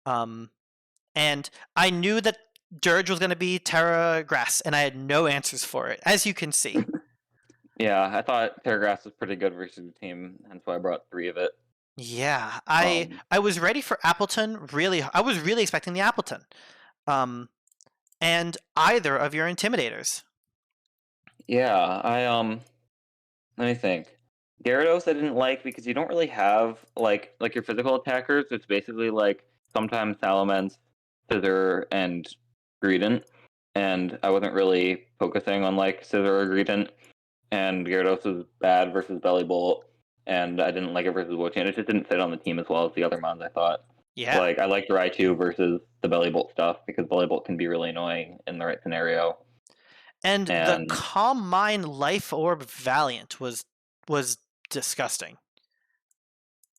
A: And I knew that Dirge was going to be Terra Grass, and I had no answers for it, as you can see.
B: Yeah, I thought Terra Grass was pretty good versus the team, hence why I brought 3 of it.
A: Yeah, I was ready for Appleton. Really, I was really expecting the Appleton, and either of your Intimidators.
B: Yeah, let me think. Gyarados I didn't like because you don't really have like your physical attackers. It's basically sometimes Salamence, Scissor, and Greedent, and I wasn't really focusing on Scissor or Greedent. And Gyarados was bad versus Bellibolt, and I didn't like it versus Wotian. It just didn't fit on the team as well as the other mons, I thought.
A: Yeah.
B: I liked Raichu versus the Bellibolt stuff because Bellibolt can be really annoying in the right scenario.
A: And the Calm Mind Life Orb Valiant was disgusting.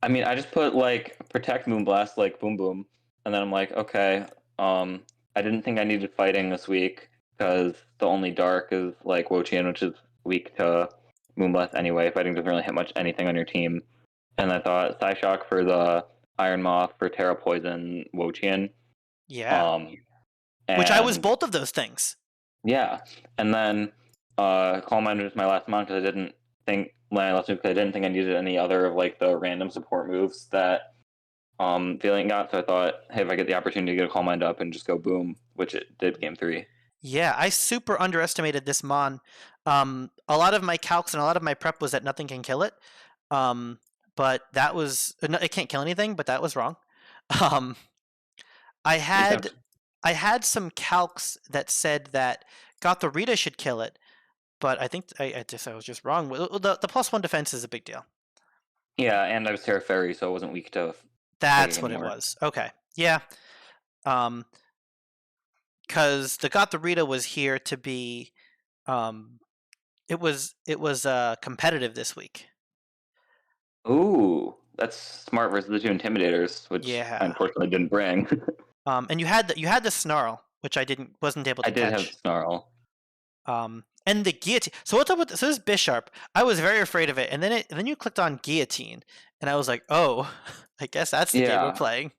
B: I mean, I just put Protect Moonblast, Boom Boom, and then I'm okay. I didn't think I needed fighting this week because the only dark is Wotian, which is weak to Moonblast anyway. Fighting doesn't really hit much anything on your team. And I thought Psyshock for the Iron Moth, for Terra Poison, Wotian.
A: Yeah. Which I was both of those things.
B: Yeah. And then Calm Mind was my last mon because I didn't think I needed any other of the random support moves that Valiant got, so I thought, hey, if I get the opportunity to get a Calm Mind up and just go boom, which it did game 3.
A: Yeah, I super underestimated this Mon. A lot of my calcs and a lot of my prep was that nothing can kill it. But that was it can't kill anything, but that was wrong. Um, I had
B: Except,
A: I had some calcs that said that Gotharita should kill it, but I think I was just wrong. The +1 defense is a big deal.
B: yeah, and I was Terra Fairy, so I wasn't weak to
A: That's
B: psychic
A: what it
B: anymore.
A: was. Okay, yeah. Because the Gotharita was here to be, it was competitive this week.
B: Ooh, that's smart versus the 2 Intimidators, which I
A: Yeah.
B: unfortunately didn't bring.
A: And you had the Snarl, which I wasn't able
B: I
A: to
B: did have
A: catch.
B: Snarl.
A: And the guillotine. So what's up with this Bisharp? I was very afraid of it, and then you clicked on guillotine, and I was like, oh, I guess that's the game we're
B: Yeah,
A: playing.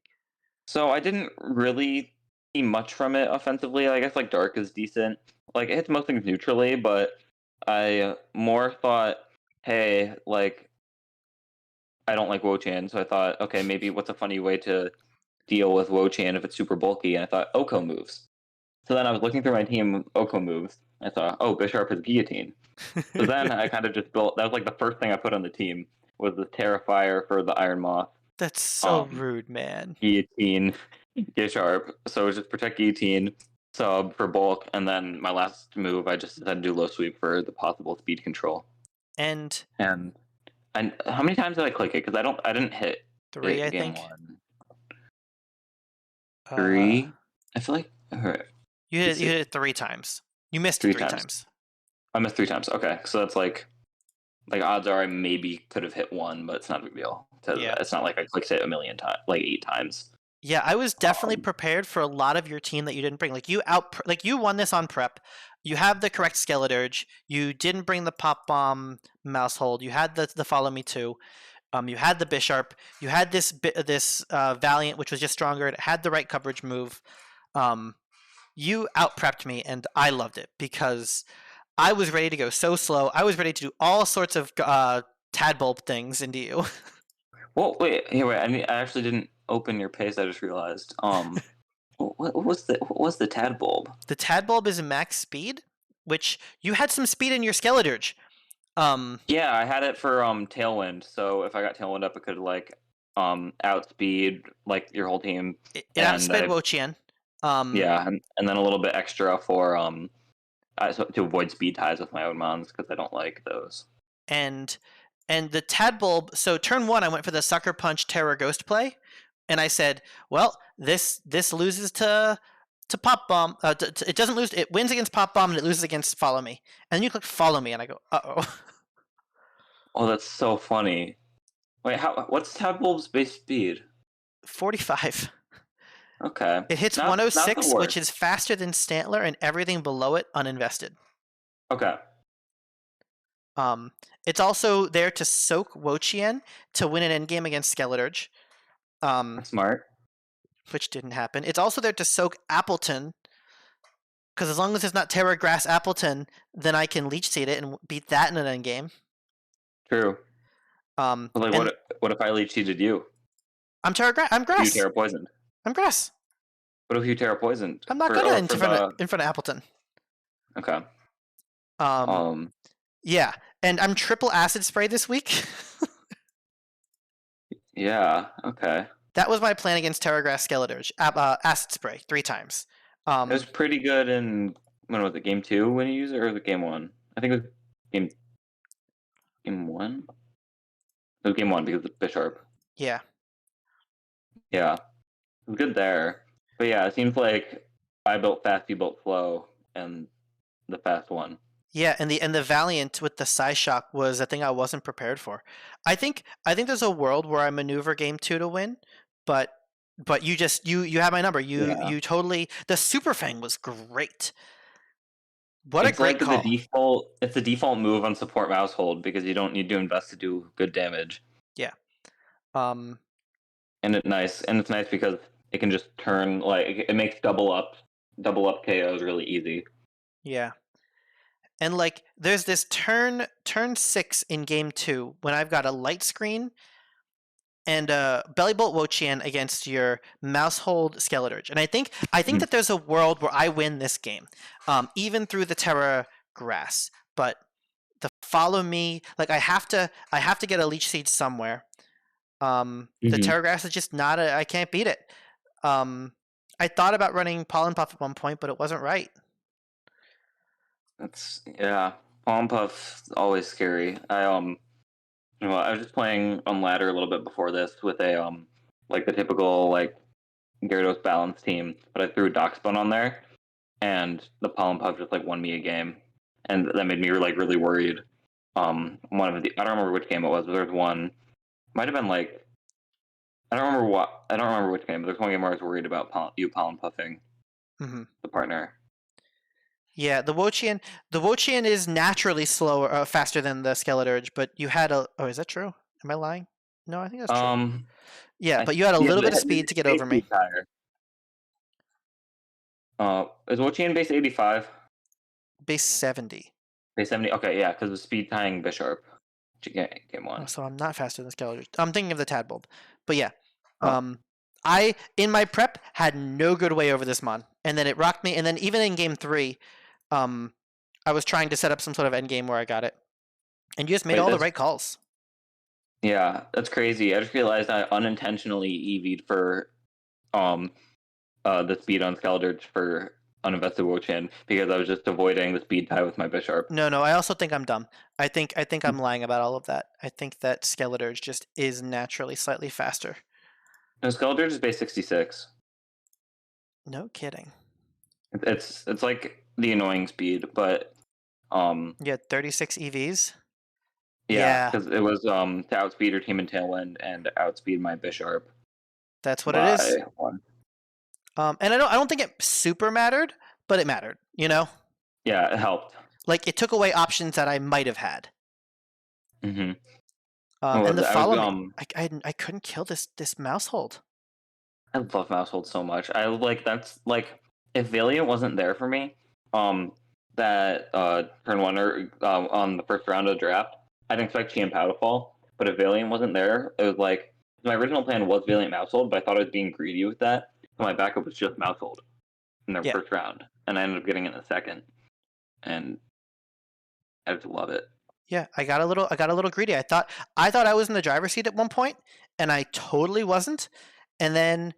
B: so I didn't really see much from it offensively. I guess like Dark is decent. Like it hits most things neutrally, but I more thought, hey, like I don't like Wo-Chan, so I thought, okay, maybe what's a funny way to deal with Wo-Chan if it's super bulky? And I thought Oko moves. So then I was looking through my team Oko moves. I thought, oh, Bisharp has guillotine. So then I kind of just built. That was like the first thing I put on the team was the Terrifier for the Iron Moth.
A: That's so rude, man.
B: Guillotine, Bisharp. So it was just protect guillotine, sub for bulk, and then my last move I just decided to do low sweep for the possible speed control.
A: And
B: How many times did I click it? Because I didn't hit
A: 3,
B: it
A: I
B: game
A: think.
B: 1.
A: Uh,
B: 3. I feel like
A: you hit it 3 times. You missed it
B: 3
A: 3
B: times.
A: times.
B: I missed 3 times. Okay, so that's like odds are I maybe could have hit 1, but it's not a big deal.
A: Yeah.
B: It's not like I clicked it a million times, like 8 times.
A: Yeah, I was definitely prepared for a lot of your team that you didn't bring. Like you won this on prep. You have the correct Skeleturge. You didn't bring the Pop Bomb Mousehold. You had the Follow Me too. You had the Bisharp. You had this Valiant, which was just stronger. It had the right coverage move. You out prepped me, and I loved it because I was ready to go so slow. I was ready to do all sorts of Tadbulb things into you.
B: Well, wait, I actually didn't open your pace. I just realized. What was the Tadbulb?
A: The Tadbulb is max speed, which you had some speed in your Skeleturge.
B: Yeah, I had it for Tailwind. So if I got Tailwind up, it could like outspeed like your whole team.
A: It
B: And
A: outsped Wo-Chien.
B: yeah, and then a little bit extra for to avoid speed ties with my own mons because I don't like those.
A: And the Tadbulb. So turn 1, I went for the Sucker Punch Terror Ghost play, and I said, well, this loses to Pop Bomb. It doesn't lose. It wins against Pop Bomb and it loses against Follow Me. And then you click Follow Me, and I go, uh-oh.
B: Oh, that's so funny. Wait, what's Tadbulb's base speed?
A: 45.
B: Okay.
A: It hits
B: Not the
A: 106, which
B: worst.
A: is faster than Stantler, and everything below it uninvested.
B: Okay.
A: It's also there to soak Wo-Chien to win an endgame against Skeleturge.
B: That's smart.
A: Which didn't happen. It's also there to soak Appleton, because as long as it's not Terra Grass Appleton, then I can Leech Seed it and beat that in an endgame.
B: True. But like, what if I leech seeded you?
A: I'm Terra Grass. I'm Grass.
B: You Terra poisoned.
A: I'm Grass.
B: What if you Terra poisoned?
A: I'm not gonna in front of Appleton.
B: Okay.
A: Yeah, and I'm triple Acid Spray this week.
B: Yeah. Okay.
A: That was my plan against Terra Grass Skeleturge. Acid Spray 3 times.
B: It was pretty good in when was it? Game 2 when you used it, or was it Game 1? I think it was Game 1. It was Game 1 because of Bisharp.
A: Yeah.
B: Yeah. It was good there, but yeah, it seems like I built fast, you built slow, and the fast one.
A: Yeah, and the Valiant with the Psyshock was a thing I wasn't prepared for. I think there's a world where I maneuver game 2 to win, but you just you have my number. You totally. The Super Fang was great. What a great call.
B: It's the default move on support Mousehold because you don't need to invest to do good damage.
A: Yeah.
B: And it's nice because it can just turn, like, it makes double up KOs really easy.
A: Yeah. And like there's this turn 6 in game 2 when I've got a light screen and Bellybolt Wochian against your Mousehold Skeleturge. And I think that there's a world where I win this game, even through the Terra Grass. But the follow me, like I have to get a Leech Seed somewhere. The Terra Grass is just not I can't beat it. I thought about running Pollen Puff at one point, but it wasn't right.
B: Pollen Puff's always scary. I was just playing on ladder a little bit before this with a like the typical like Gyarados balance team, but I threw Darkspawn on there, and the Pollen Puff just like won me a game, and that made me like really worried. One of the I don't remember which game it was, but there's one, might have been like I don't remember which game, but there's one game where I was worried about Pollen Puffing the partner.
A: Yeah, the Wochian is naturally slower, faster than the Skeleturge, but you had a. Oh, is that true? Am I lying? No, I think that's true. Yeah, but you had a little bit of speed to get over me.
B: Is Wochian base 85?
A: Base 70.
B: Base 70. Okay, yeah, because of speed tying Bisharp. Game 1.
A: Oh, so I'm not faster than Skeleturge. I'm thinking of the Tadbulb, but yeah. I in my prep had no good way over this mon, and then it rocked me. And then even in game 3. I was trying to set up some sort of end game where I got it, and you just made all the right calls.
B: Yeah, that's crazy. I just realized I unintentionally EV'd for the speed on Skeleturge for uninvested Wochian because I was just avoiding the speed tie with my Bisharp.
A: No, I also think I'm dumb. I think I'm lying about all of that. I think that Skeleturge just is naturally slightly faster.
B: No, Skeleturge is base 66.
A: No kidding.
B: It's like the annoying speed, but
A: you had 36 EVs.
B: Yeah, because it was to outspeed your team in Tailwind and outspeed my Bisharp.
A: That's what it is.
B: 1.
A: And I don't think it super mattered, but it mattered. You know.
B: Yeah, it helped.
A: Like it took away options that I might have had.
B: And
A: the follow I couldn't kill this Mousehold.
B: I love Mousehold so much. That's like if Valiant wasn't there for me, that turn 1 or on the first round of the draft, I didn't expect Chimpao to fall. But if Valiant wasn't there, it was like my original plan was Valiant Mousehold, but I thought I was being greedy with that. So my backup was just Mousehold in their first round, and I ended up getting it in the second, and I just love it.
A: Yeah, I got a little greedy. I thought I was in the driver's seat at one point, and I totally wasn't. And then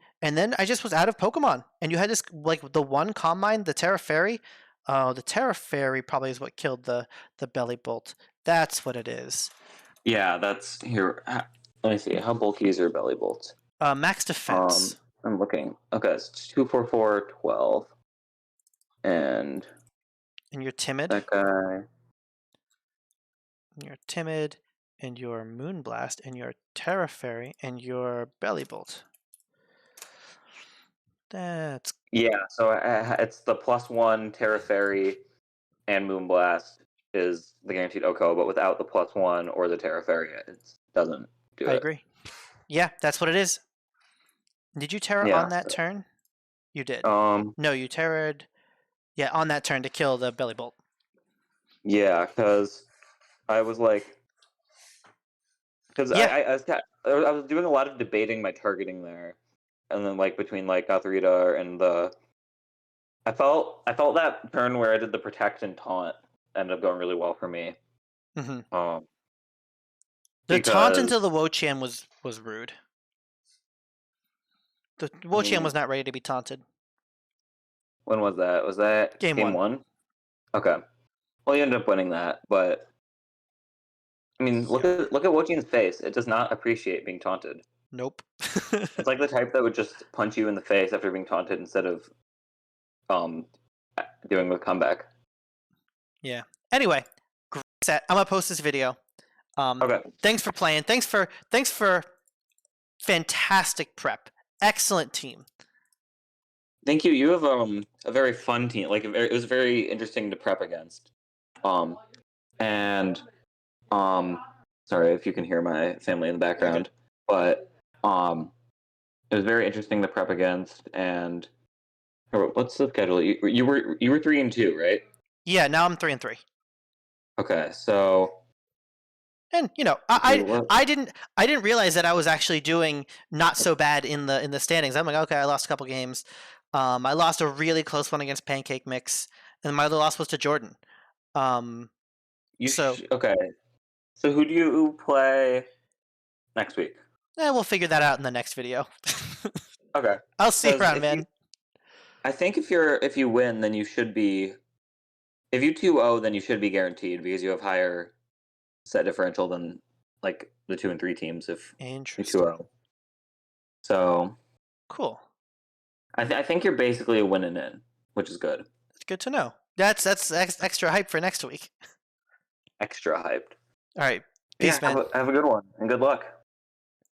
A: I just was out of Pokemon, and you had this like the one Calm Mind, the Terra Fairy. Oh, the Terra Fairy probably is what killed the Bellibolt. That's what it is.
B: Yeah, that's here. Let me see. How bulky is your Bellibolt?
A: Max defense.
B: I'm looking. Okay, it's 244, 12, and
A: you're timid.
B: That guy.
A: You're timid, and your Moonblast, and your Terra Fairy, and your Bellibolt. That's
B: so it's the +1 Terra Fairy and Moonblast is the guaranteed OHKO, but without the +1 or the Terra Fairy, it doesn't do it.
A: I agree. Yeah, that's what it is. Did you Terra on that turn? You did. No, you Terra'd. Yeah, on that turn to kill the Bellibolt.
B: Yeah, because I was like, I was doing a lot of debating my targeting there, and then like between like Gothorita and the, I felt that turn where I did the protect and taunt ended up going really well for me.
A: The taunt into the Wochian was rude. The Wochian was not ready to be taunted.
B: When was that? Was that game 1? Okay. Well, you ended up winning that, but I mean, look at Wochian's face. It does not appreciate being taunted.
A: Nope.
B: It's like the type that would just punch you in the face after being taunted instead of doing a comeback.
A: Yeah. Anyway, great set. I'm gonna post this video.
B: Okay.
A: Thanks for playing. Thanks for fantastic prep. Excellent team.
B: Thank you. You have a very fun team. Like it was very interesting to prep against. Sorry if you can hear my family in the background, but it was very interesting to prep against. And what's the schedule? You were 3-2, right?
A: Yeah. Now I'm 3-3.
B: Okay, so
A: And I didn't realize that I was actually doing not so bad in the standings. I'm like, okay, I lost a couple games. I lost a really close one against Pancake Mix, and my other loss was to Jordan.
B: Okay. So who do you play next week?
A: We'll figure that out in the next video.
B: Okay.
A: I'll see you around, man.
B: I think if you win, then you should be. If you 2-0, then you should be guaranteed because you have higher set differential than like the 2 and 3 teams. If you 2-0, so
A: cool.
B: I think you're basically a win and in, which is good.
A: It's good to know. That's extra hype for next week.
B: Extra hyped.
A: All right. Peace, man.
B: Have a good one and good luck.